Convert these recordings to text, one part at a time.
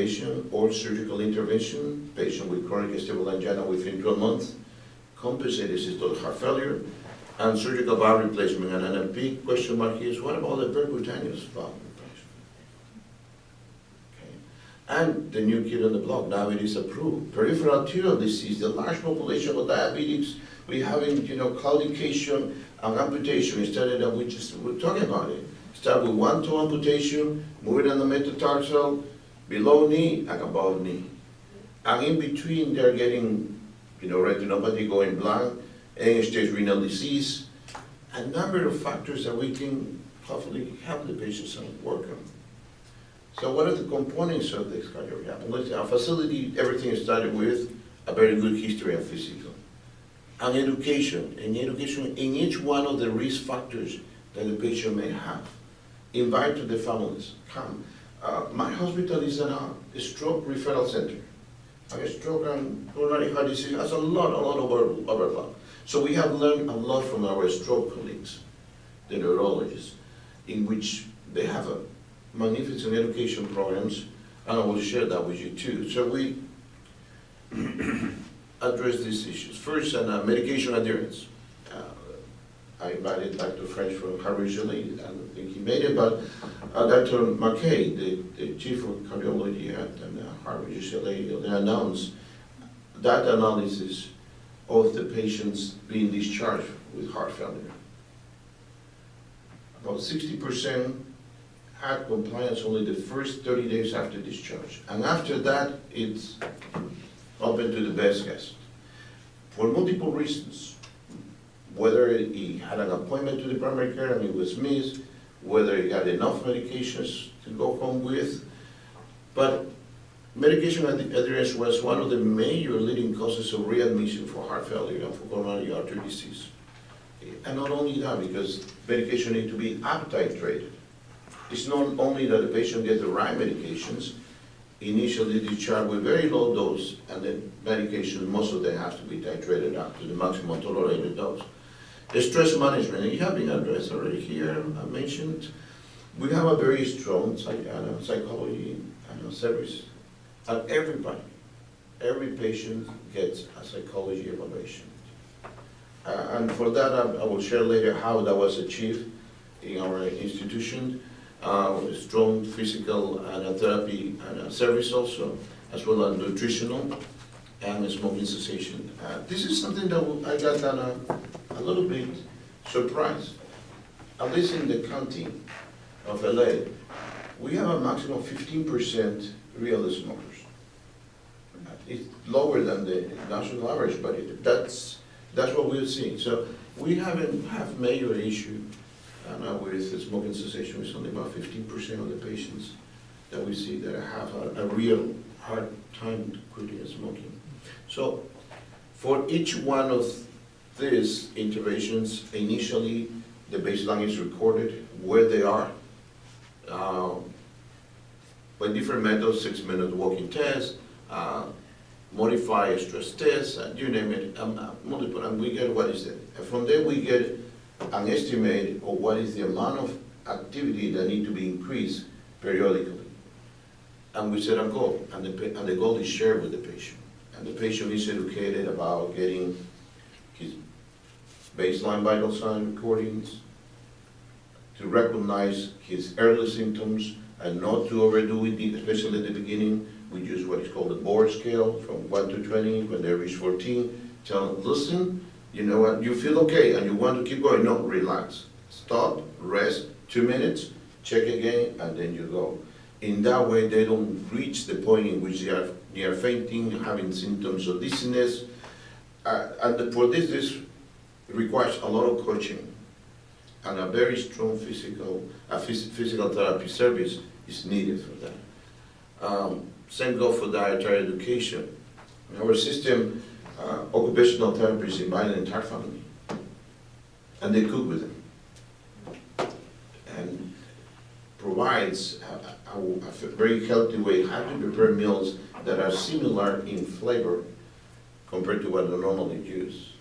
intubation or surgical intervention, patient with chronic stable angina within 12 months, compensated systolic heart failure, and surgical valve replacement. And a big question mark here is, what about the percutaneous valve replacement? Okay. And the new kid on the block, now it is approved. Peripheral arterial disease, the large population of diabetics, we having, claudication and amputation instead of that we're talking about it. Start with 1-toe amputation, move it on the metatarsal, below knee and above knee. And in between, they're getting, retinopathy going blind, end-stage renal disease, a number of factors that we can hopefully help the patients and work on. So what are the components of this cardiac rehab? Our facility, everything started with a very good history of physical. And education, in each one of the risk factors that the patient may have. Invite the families, come. My hospital is a stroke referral center. A stroke and coronary heart disease has a lot of overlap. So we have learned a lot from our stroke colleagues, the neurologists, in which they have a magnificent education programs, and I will share that with you too. So we address these issues. First, medication adherence. I invited Dr. French from Harvard UCLA. I don't think he made it, but Dr. McKay, the chief of cardiology at Harvard UCLA, they announced that analysis of the patients being discharged with heart failure. About 60% had compliance only the first 30 days after discharge. And after that, it's open to the best guess. For multiple reasons. Whether he had an appointment to the primary care and it was missed, whether he had enough medications to go home with. But medication adherence was one of the major leading causes of readmission for heart failure and for coronary artery disease. And not only that, because medication needs to be up-titrated. It's not only that the patient gets the right medications, initially discharged with very low dose, and then medication, most of them have to be titrated up to the maximum tolerated dose. The stress management, and you have been addressed already here, I mentioned, we have a very strong psychology service. And every patient gets a psychology evaluation. And for that, I will share later how that was achieved in our institution. Strong physical and therapy and service also, as well as nutritional and smoking cessation. This is something that I got a little bit surprised. At least in the county of LA, we have a maximum of 15% real smokers. It's lower than the national average, but that's what we're seeing. So we haven't have major issue with smoking cessation. It's only about 15% of the patients that we see that have a real hard time quitting smoking. So for each one of these interventions, initially the baseline is recorded, where they are, by different methods, 6-minute walking test, modify stress test, you name it, multiple, and we get what is it. And from there we get an estimate of what is the amount of activity that need to be increased periodically. And we set a goal, and the goal is shared with the patient. And the patient is educated about getting his baseline vital sign recordings, to recognize his early symptoms and not to overdo it, especially at the beginning. We use what is called the board scale from 1 to 20. When they reach 14, tell them, listen, you know what, you feel okay and you want to keep going. No, relax. Stop, rest, 2 minutes, check again, and then you go. In that way, they don't reach the point in which they are fainting, having symptoms of dizziness. And for this requires a lot of coaching. And a very strong physical therapy service is needed for that. Same goes for dietary education. In our system, occupational therapists invite the entire family, and they cook with them, and provides a very healthy way how to prepare meals that are similar in flavor compared to what they normally use,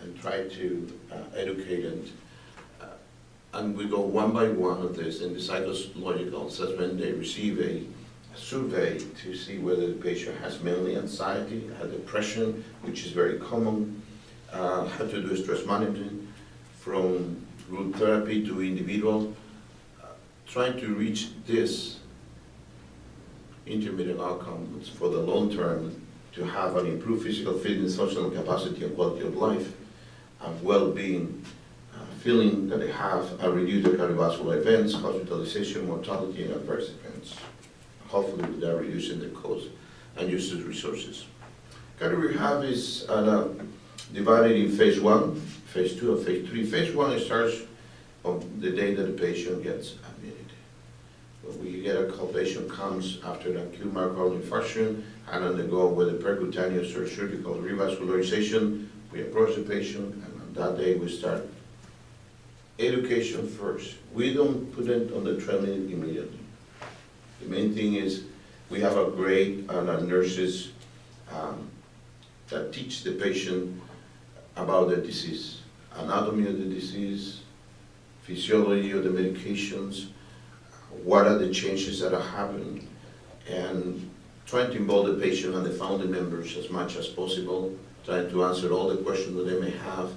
and try to educate and we go one by one of this. In the psychological assessment, they receive survey to see whether the patient has mainly anxiety, has depression, which is very common, how to do stress management from group therapy to individual, trying to reach this intermediate outcomes for the long term to have an improved physical fitness, social capacity, and quality of life, and well-being, feeling that they have a reduced cardiovascular events, hospitalization, mortality, and adverse events. Hopefully without reducing the cost and use of resources. Cardio rehab is divided in phase 1, phase 2, and phase 3. Phase 1 starts on the day that the patient gets admitted. When we get a call, patient comes after an acute myocardial infarction and undergo with a percutaneous or surgical revascularization. We approach the patient, and on that day we start education first. We don't put it on the treadmill immediately. The main thing is we have a great nurses that teach the patient about the disease, anatomy of the disease, physiology of the medications, what are the changes that are happening, and trying to involve the patient and the family members as much as possible, trying to answer all the questions that they may have,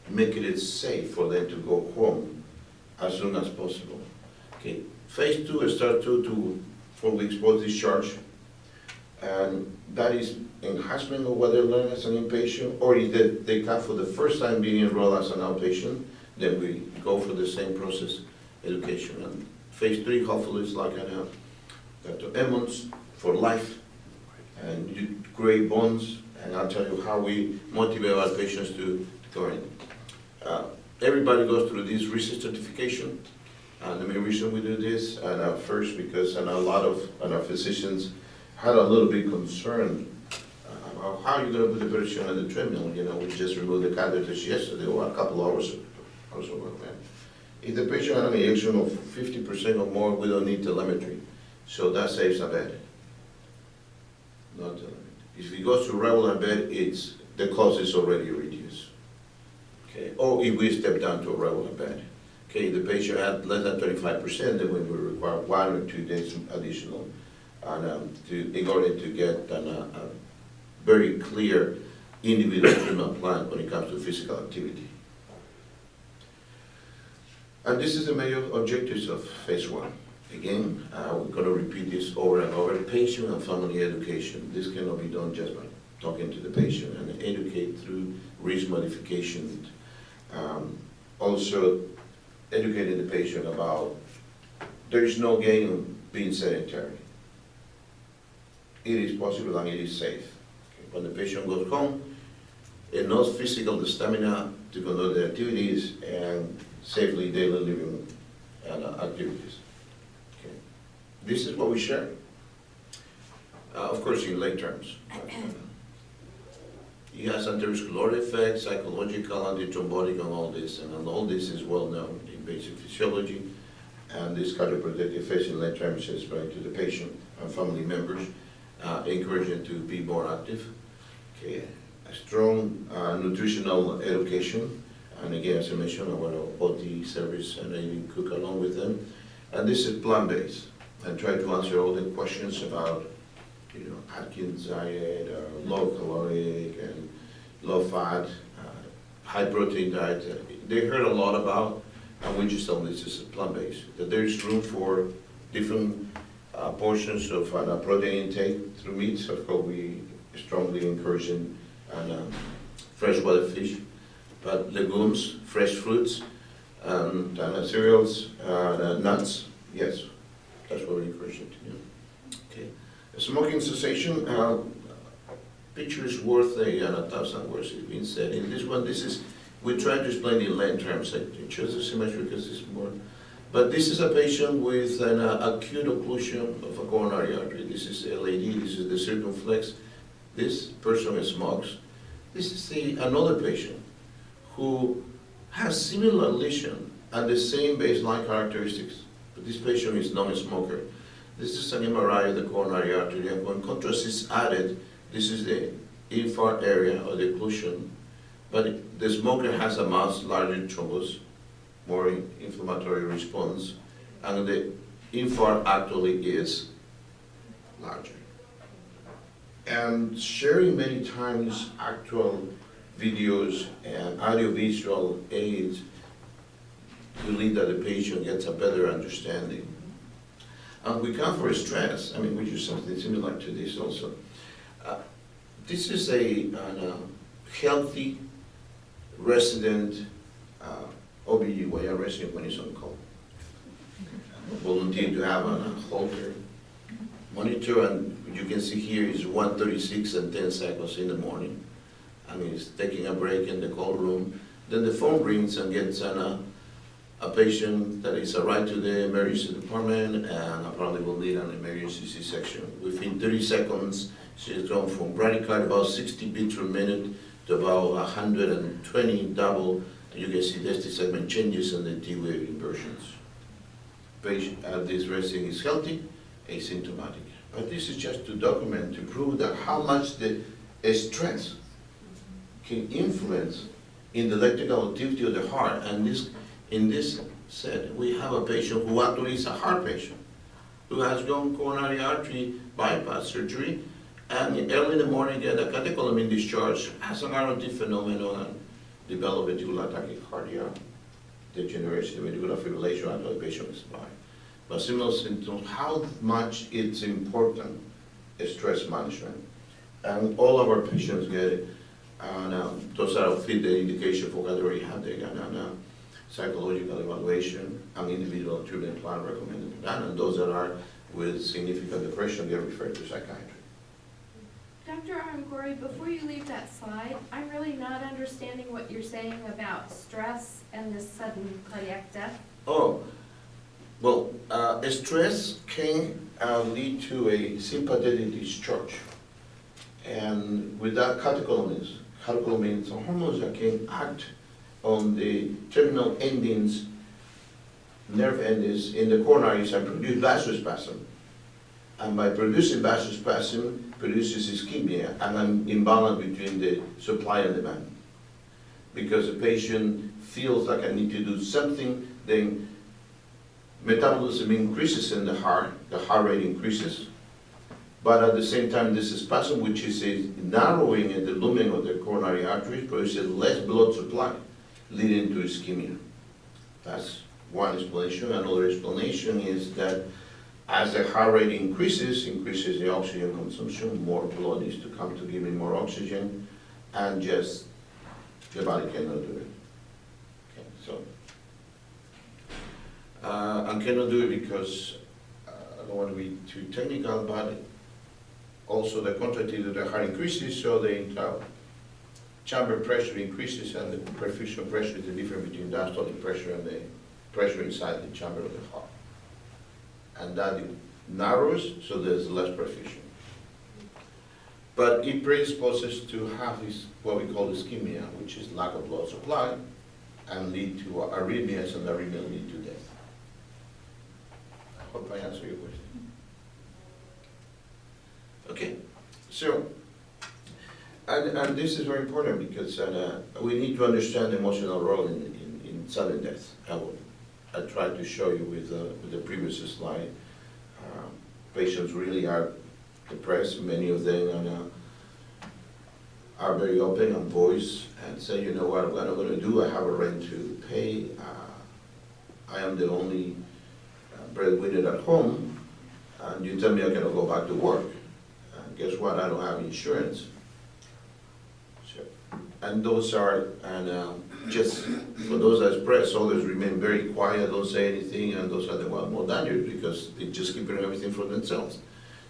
making it safe for them to go home as soon as possible. Okay. Phase 2 starts 2 to 4 weeks post-discharge, and that is enhancement of what they learn as an inpatient, or if they come for the first time being enrolled as an outpatient, then we go for the same process, education. And phase 3 hopefully is like Dr. Emmons for life, and you create bonds, and I'll tell you how we motivate our patients to go in. Everybody goes through this research certification. And the main reason we do this, and first because a lot of our physicians had a little bit concerned about how you're going to put the patient on the treadmill. You know, we just removed the catheters yesterday or a couple hours ago. If the patient had an ejection of 50% or more, we don't need telemetry. So that saves a bed. Not telemetry. If he goes to regular bed, the cost is already reduced. Okay. Or if we step down to a regular bed. Okay, the patient had less than 25%, then we will require 1 or 2 days additional, and in order to get a very clear individual treatment plan when it comes to physical activity. And this is the major objectives of phase 1. Again, we're going to repeat this over and over. Patient and family education. This cannot be done just by talking to the patient, and educate through risk modification. Also, educating the patient about there is no gain in being sedentary. It is possible and it is safe. Okay. When the patient goes home, enough physical stamina to conduct the activities and safely daily living and activities. Okay. This is what we share. Of course, in lay terms. It has anterosclerotic effects, psychological, antithrombotic, and all this. And all this is well known in basic physiology. And this cardioprotective effects in lay terms is explained to the patient and family members, encouraging to be more active. Okay. A strong nutritional education. And again, as I mentioned, our OT service, and I even cook along with them. And this is plant-based. And try to answer all the questions about Atkins diet, low caloric and low fat, high protein diet. They heard a lot about, and we just tell them this is plant-based. That there is room for different portions of protein intake through meat. So of course we strongly encourage freshwater fish, but legumes, fresh fruits, and cereals, nuts. Yes, that's what we encourage them to do. Okay. Smoking cessation, picture is worth 1,000 words, it's been said. In this one, we try to explain in lay terms. I chose this image because it's more, but this is a patient with an acute occlusion of a coronary artery. This is LAD, this is the circumflex. This person smokes. This is another patient who has similar lesion and the same baseline characteristics, but this patient is non-smoker. This is an MRI of the coronary artery, and when contrast is added, this is the infarct area or the occlusion. But the smoker has a much larger thrombus, more inflammatory response, and the infarct actually is larger. And sharing many times actual videos and audiovisual aids to lead that the patient gets a better understanding. And we count for stress. I mean, we use something similar to this also. This is a healthy resident OBGYN resident when he's on call. Volunteer to have a Holter monitor, and you can see here is 1:36 and 10 seconds in the morning. I mean, he's taking a break in the call room. Then the phone rings and gets a patient that is arrived to the emergency department and probably will need an emergency C-section. Within 30 seconds, she's gone from bradycardia about 60 beats per minute to about 120 double. And you can see the segment changes and the T-wave inversions. Patient at this resting is healthy, asymptomatic. But this is just to document, to prove that how much the stress can influence in the electrical activity of the heart. And in this set, we have a patient who actually is a heart patient, who has gone coronary artery bypass surgery, and early in the morning get a catecholamine discharge, has an ROT phenomenon, and develop ventricular tachycardia, degeneration, ventricular fibrillation, until the patient is by. But similar symptoms, how much it's important stress management. And all of our patients get it. And those are fit the indication for category headache and psychological evaluation and individual treatment plan recommended for that. And those that are with significant depression get referred to psychiatry. Dr. Aranguri, before you leave that slide, I'm really not understanding what you're saying about stress and this sudden cardiac death. Oh, well, stress can lead to a sympathetic discharge. And with that, catecholamines are hormones that can act on the terminal endings, nerve endings in the coronaries and produce vasospasm. And by producing vasospasm, produces ischemia and an imbalance between the supply and demand. Because the patient feels like I need to do something, then metabolism increases in the heart rate increases, but at the same time this spasm, which is a narrowing in the lumen of the coronary arteries, produces less blood supply, leading to ischemia. That's one explanation. Another explanation is that as the heart rate increases the oxygen consumption, more blood needs to come to give me more oxygen, and just the body cannot do it. Okay, so, and cannot do it because I don't want to be too technical, but also the contractility of the heart increases, so the chamber pressure increases, and the perfusion pressure is the difference between diastolic pressure and the pressure inside the chamber of the heart. And that narrows, so there's less perfusion. But it predisposes to have this, what we call ischemia, which is lack of blood supply, and lead to arrhythmias, and arrhythmia lead to death. I hope I answer your question. Okay, so, and this is very important because we need to understand the emotional role in sudden death. I tried to show you with the previous slide. Patients really are depressed. Many of them are very open and voice and say, you know what I'm going to do? I have a rent to pay. I am the only breadwinner at home, and you tell me I cannot go back to work. And guess what? I don't have insurance. And those are, just for those that express, others remain very quiet, don't say anything, and those are the ones more dangerous because they just keep everything for themselves.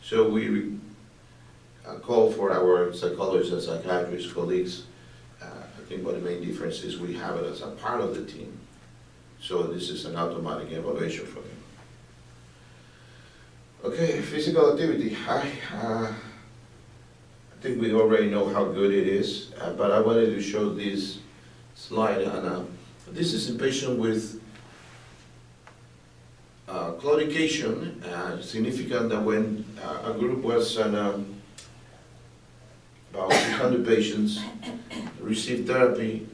So we call for our psychologists and psychiatrists colleagues. I think one of the main differences is we have it as a part of the team. So this is an automatic evaluation for them. Okay, physical activity. I think we already know how good it is, but I wanted to show this slide. And this is a patient with claudication, significant that when a group was about 600 patients received therapy,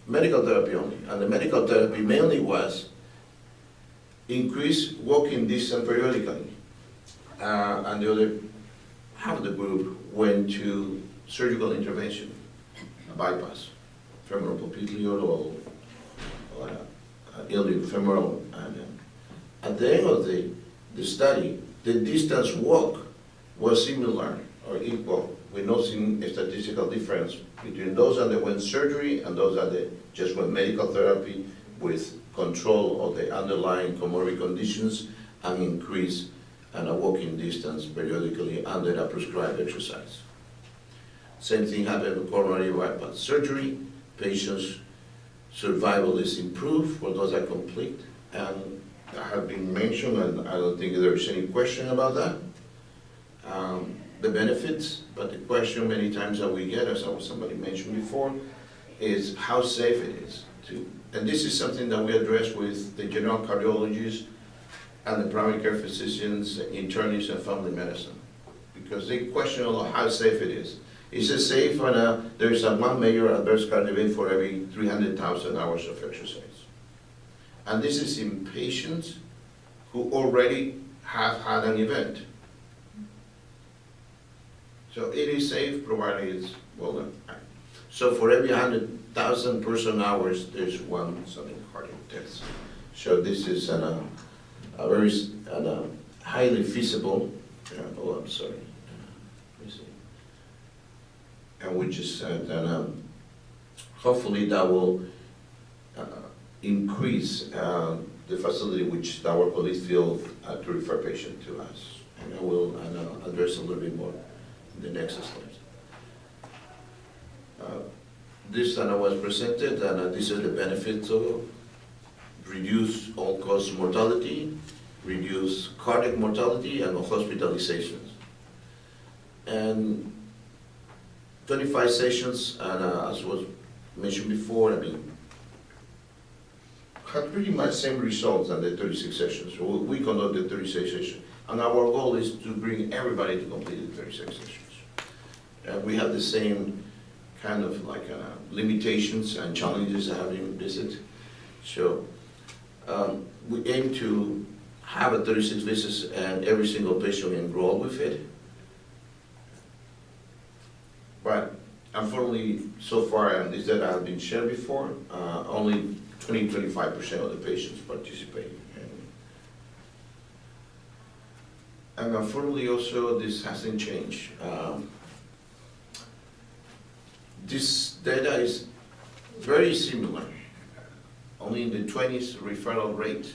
medical therapy only, and the medical therapy mainly was increased walking distance periodically. And the other half of the group went to surgical intervention, a bypass, femoral popliteal or iliofemoral. And at the end of the study, the distance walk was similar or equal, with no statistical difference between those that underwent surgery and those that just went medical therapy with control of the underlying comorbid conditions and increase and a walking distance periodically under a prescribed exercise. Same thing happened with coronary bypass surgery. Patients' survival is improved for those that complete, and that have been mentioned, and I don't think there's any question about that. The benefits, but the question many times that we get, as somebody mentioned before, is how safe it is to, and this is something that we address with the general cardiologists and the primary care physicians, internists, and family medicine, because they question a lot how safe it is. Is it safe when there's a one major adverse cardiac event for every 300,000 hours of exercise? And this is in patients who already have had an event. So it is safe provided it's well done. So for every 100,000 person hours, there's one sudden cardiac death. So this is a very highly feasible, oh, I'm sorry. Let me see. And we just said that hopefully that will increase the facility which our colleagues feel to refer patient to us. And I will address a little bit more in the next slide. This was presented, and this is the benefits of reduce all-cause mortality, reduce cardiac mortality, and hospitalizations. And 25 sessions, and as was mentioned before, I mean, had pretty much same results than the 36 sessions. So we conducted 36 sessions, and our goal is to bring everybody to complete the 36 sessions. We have the same kind of like limitations and challenges having visit. So we aim to have a 36 visits and every single patient enroll with it. But unfortunately, so far, and this data has been shared before, only 20-25% of the patients participate. And unfortunately also, this hasn't changed. This data is very similar, only in the 20s referral rate,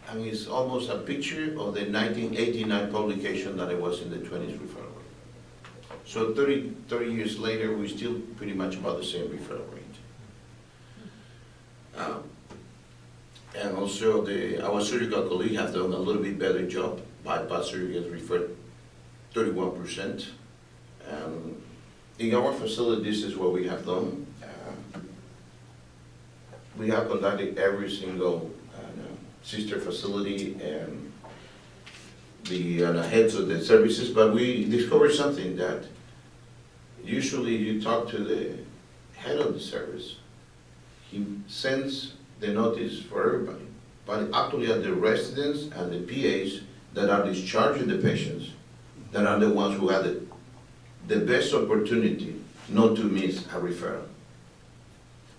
and it's almost a picture of the 1989 publication that it was in the 20s referral rate. So 30 years later, we're still pretty much about the same referral rate. And also our surgical colleagues have done a little bit better job. Bypass surgery gets referred 31%. In our facility, this is what we have done. We have conducted every single sister facility and the heads of the services, but we discovered something that usually you talk to the head of the service, he sends the notice for everybody, but actually are the residents and the PAs that are discharging the patients that are the ones who had the best opportunity not to miss a referral.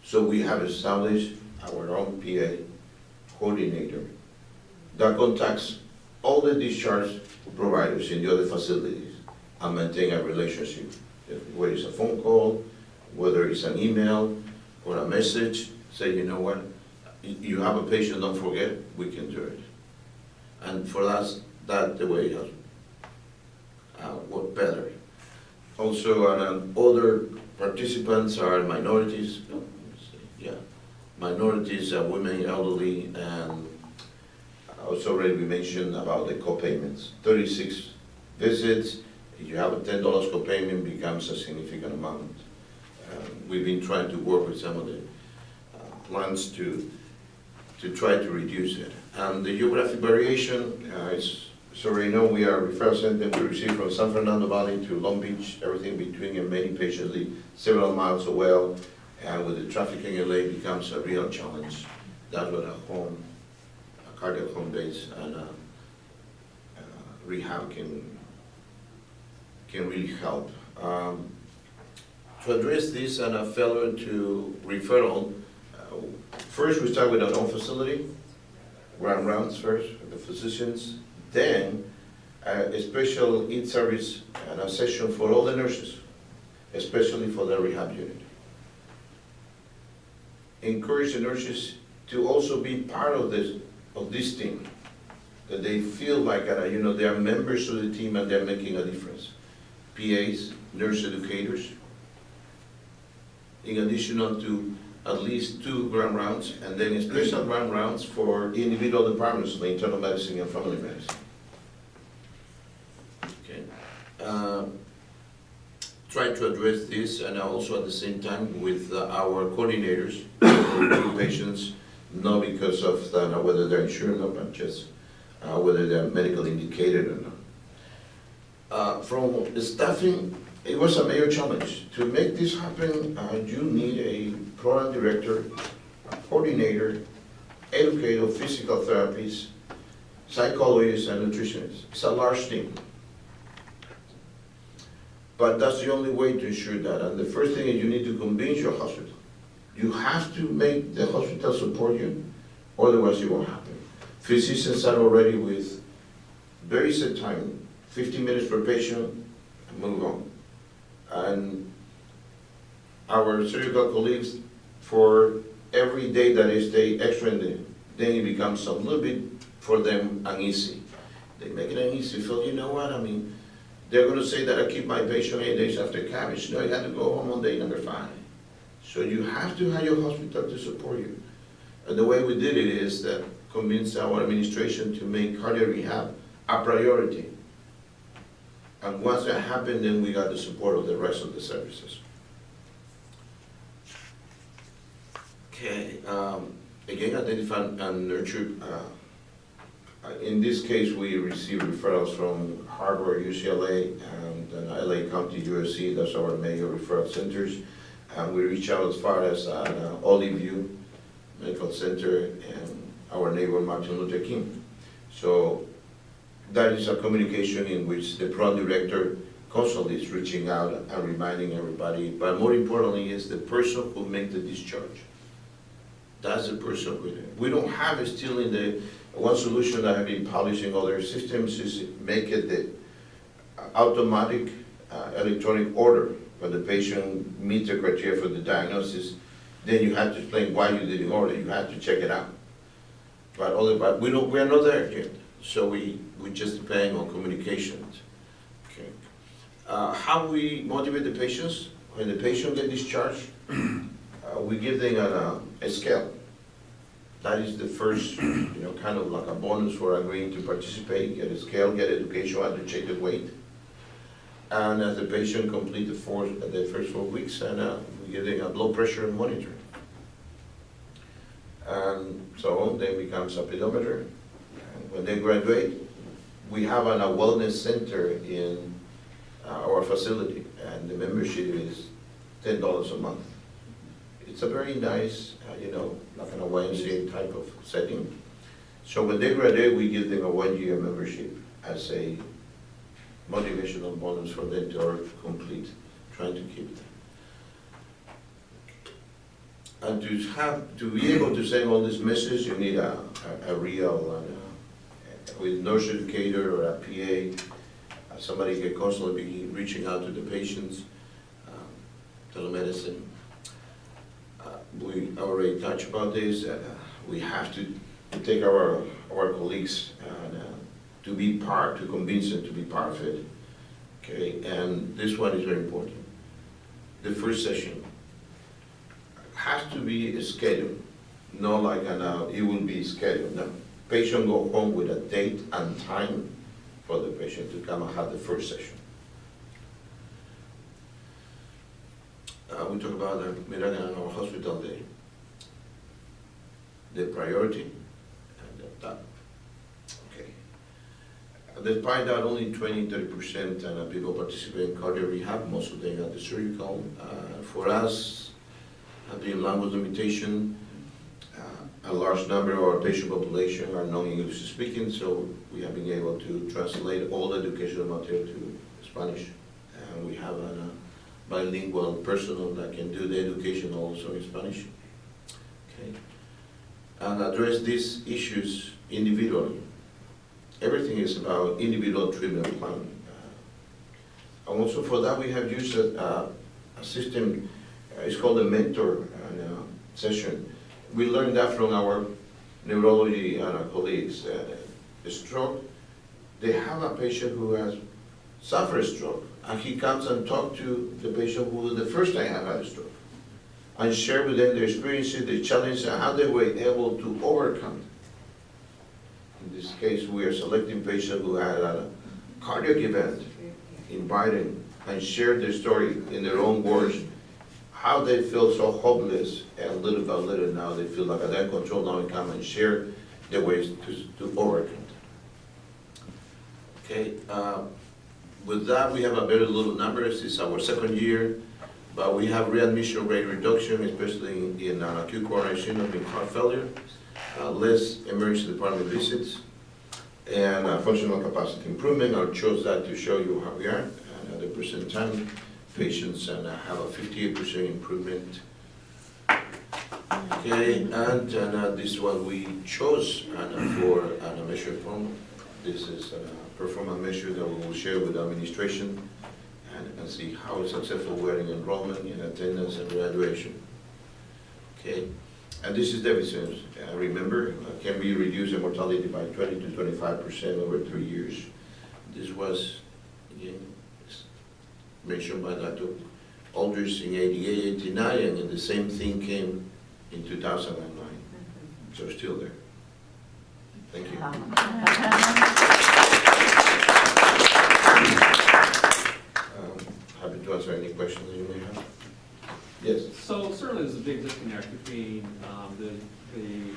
So we have established our own PA coordinator that contacts all the discharge providers in the other facilities and maintain a relationship, whether it's a phone call, whether it's an email or a message, say, you know what, you have a patient, don't forget, we can do it. And for us, that's the way it has worked better. Also, other participants are minorities, minorities, women, elderly, and also already we mentioned about the co-payments. 36 visits, if you have a $10 co-payment, becomes a significant amount. We've been trying to work with some of the plans to try to reduce it. And the geographic variation, so right now we are referral center to receive from San Fernando Valley to Long Beach, everything between, and many patients live several miles away, and with the traffic in LA becomes a real challenge. That's what a cardiac home base and rehab can can really help. To address this and a failure to referral, first we start with our own facility, run rounds first with the physicians, then a special EAT service and a session for all the nurses, especially for the rehab unit. Encourage the nurses to also be part of this team, that they feel like they are members of the team and they're making a difference. PAs, nurse educators, in addition to at least 2 run rounds, and then special run rounds for individual departments, like internal medicine and family medicine. Okay. Try to address this, and also at the same time with our coordinators for patients, not because of whether they're insured or not, but just whether they're medically indicated or not. From the staffing, it was a major challenge. To make this happen, you need a program director, a coordinator, educator, physical therapists, psychologists, and nutritionists. It's a large team. But that's the only way to ensure that. And the first thing is you need to convince your hospital. You have to make the hospital support you, otherwise it won't happen. Physicians are already with very set time, 15 minutes per patient, and move on. And our surgical colleagues, for every day that they stay extra in there, then it becomes a little bit for them uneasy. They make it uneasy, feel, you know what, they're going to say that I keep my patient 8 days after cabbage. No, you have to go home on day number 5. So you have to have your hospital to support you. And the way we did it is that convince our administration to make cardiac rehab a priority. And once that happened, then we got the support of the rest of the services. Okay, again, identify and nurture. In this case, we receive referrals from Harvard, UCLA, and LA County, USC. That's our major referral centers. And we reach out as far as Olive View Medical Center and our neighbor Martin Luther King. So that is a communication in which the program director constantly is reaching out and reminding everybody. But more importantly is the person who makes the discharge. That's the person we don't have it still in the one solution that have been published in other systems is make it the automatic electronic order when the patient meets the criteria for the diagnosis. Then you have to explain why you didn't order. You have to check it out. But we are not there yet. So we just depend on communications. Okay. How we motivate the patients? When the patient gets discharged, we give them a scale. That is the first, kind of like a bonus for agreeing to participate, get a scale, get education, how to check the weight. And as the patient completes the first 4 weeks, and we give them a blood pressure monitor. And so on, then becomes a pedometer. And when they graduate, we have a wellness center in our facility, and the membership is $10 a month. It's a very nice, like an YMCA type of setting. So when they graduate, we give them a 1-year membership as a motivational bonus for them to complete, trying to keep them. And to be able to send all this message, you need a real, with nurse educator or a PA, somebody can constantly be reaching out to the patients, telemedicine. We already touched about this. We have to take our colleagues to be part, to convince them to be part of it. Okay, and this one is very important. The first session has to be scheduled, not like it will be scheduled. No, patient go home with a date and time for the patient to come and have the first session. We talk about our hospital day. The priority and the top. Okay. Despite that, only 20-30% people participate in cardiac rehab, most of them at the surgical. For us, being language limitation, a large number of our patient population are non-English speaking, so we have been able to translate all the educational material to Spanish have a bilingual personnel that can do the education also in Spanish. Okay. And address these issues individually. Everything is about individual treatment plan. And also for that we have used a system, it's called a mentor session. We learned that from our neurology colleagues. A stroke, they have a patient who has suffered a stroke, and he comes and talks to the patient who the first time had a stroke, and share with them their experiences, their challenges, and how they were able to overcome. In this case, we are selecting patients who had a cardiac event, inviting and share their story in their own words, how they feel so hopeless, and little by little now they feel like they're in control, now they come and share the ways to overcome it. Okay, with that we have a very little numbers. It's our second year, but we have readmission rate reduction, especially in acute coronary syndrome and heart failure, less emergency department visits, and functional capacity improvement. I chose that to show you how we are. And at the present time, patients have a 58% improvement. Okay, and this is what we chose for a measure form. This is a performance measure that we will share with the administration and see how successful we are in enrollment, in attendance, and graduation. Okay, and this is the evidence. Remember, can be reduced in mortality by 20 to 25% over 3 years. This was, again, mentioned by Dr. Aldrich in 88, 89, and the same thing came in 2009. So still there. Thank you. Happy to answer any questions that you may have. Yes. So certainly there's a big disconnect between the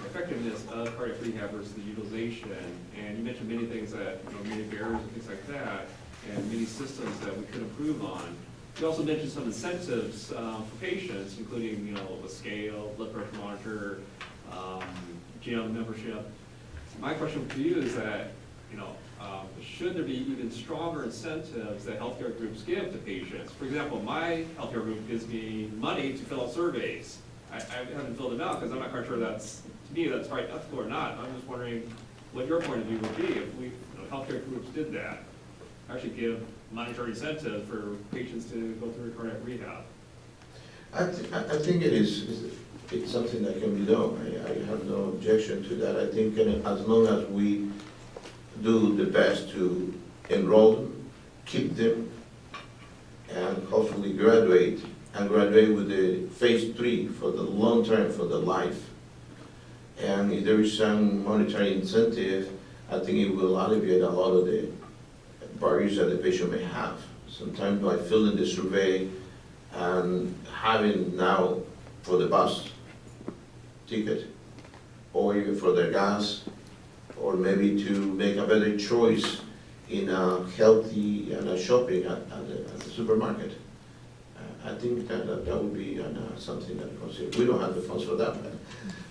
effectiveness of cardiac rehab versus the utilization. And you mentioned many things that, many barriers and things like that, and many systems that we could improve on. You also mentioned some incentives for patients, including, a scale, blood pressure monitor, gym membership. My question to you is that, should there be even stronger incentives that healthcare groups give to patients? For example, my healthcare group gives me money to fill out surveys. I haven't filled them out because I'm not quite sure to me, that's right ethical or not. I'm just wondering what your point of view would be if we, healthcare groups did that. Actually give monetary incentive for patients to go through cardiac rehab. I think it's something that can be done. I have no objection to that. I think as long as we do the best to enroll them, keep them, and hopefully graduate with the phase 3 for the long term, for the life. And if there is some monetary incentive, I think it will alleviate a lot of the barriers that the patient may have. Sometimes by filling the survey and having now for the bus ticket, or even for their gas, or maybe to make a better choice in a healthy shopping at the supermarket. I think that would be something that we consider. We don't have the funds for that, but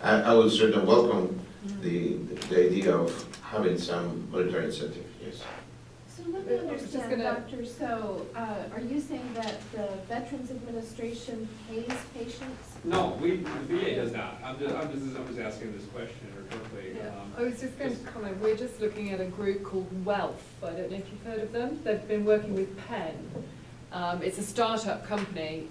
I would certainly welcome the idea of having some monetary incentive, yes. So let me understand, Doctor, so are you saying that the Veterans Administration pays patients? No, the VA does not. I'm just asking this question rhetorically. Yeah. I was just going to comment, we're just looking at a group called Wealth. I don't know if you've heard of them. They've been working with Penn. It's a startup company,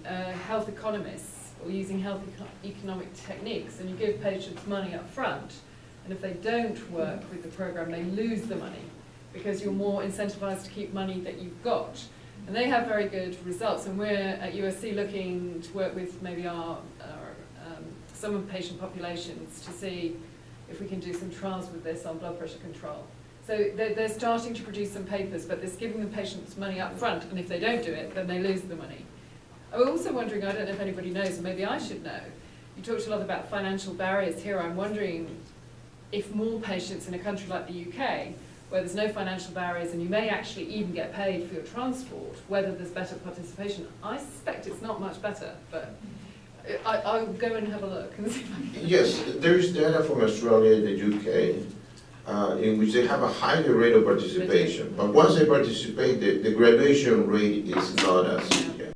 health economists, or using health economic techniques, and you give patients money up front, and if they don't work with the program, they lose the money, because you're more incentivized to keep money that you've got. And they have very good results, and we're at USC looking to work with maybe some of the patient populations to see if we can do some trials with this on blood pressure control. So they're starting to produce some papers, but they're giving the patients money up front, and if they don't do it, then they lose the money. I'm also wondering, I don't know if anybody knows, or maybe I should know, you talked a lot about financial barriers here. I'm wondering if more patients in a country like the UK, where there's no financial barriers and you may actually even get paid for your transport, whether there's better participation. I suspect it's not much better, but I'll go and have a look and see if I can. Yes, there's data from Australia, the UK, in which they have a higher rate of participation. But once they participate, the graduation rate is not as